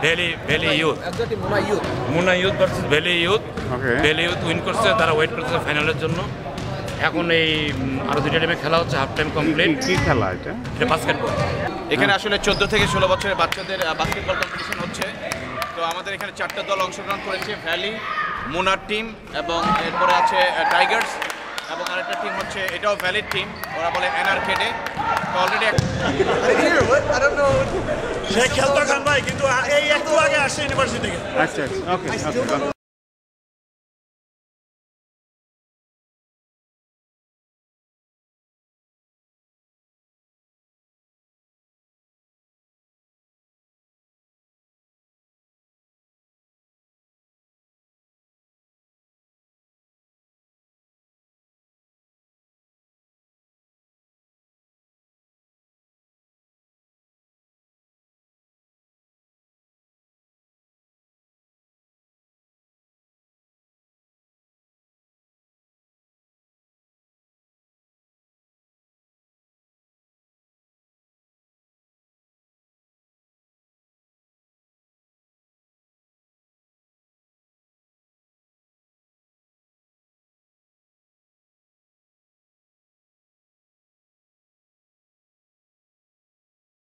Valley youth, Muna youth versus valley youth. Valley youth win করছে, তারা wait করছে ফাইনালের জন্য। এখন এই আরো 2টা টিমে খেলা হচ্ছে, হাফ টাইম কমপ্লিট। কি খেলা এটা? এটা বাস্কেটবল। এখানে আসলে 14 থেকে 16 বছরের বাচ্চাদের বাস্কেটবল কম্পিটিশন হচ্ছে। তো আমাদের এখানে 4টা দল অংশগ্রহণ করেছে, ভ্যালি, মুনার টিম এবং এরপরে আছে টাইগার্স এবং আরেকটা টিম হচ্ছে, এটাও ভ্যালির টিম, ওরা বলে এনআরকেডে। তো অলরেডি সে খেলতো খান ভাই, কিন্তু এই একটু আগে আসছে ইউনিভার্সিটি থেকে। আচ্ছা, ওকে।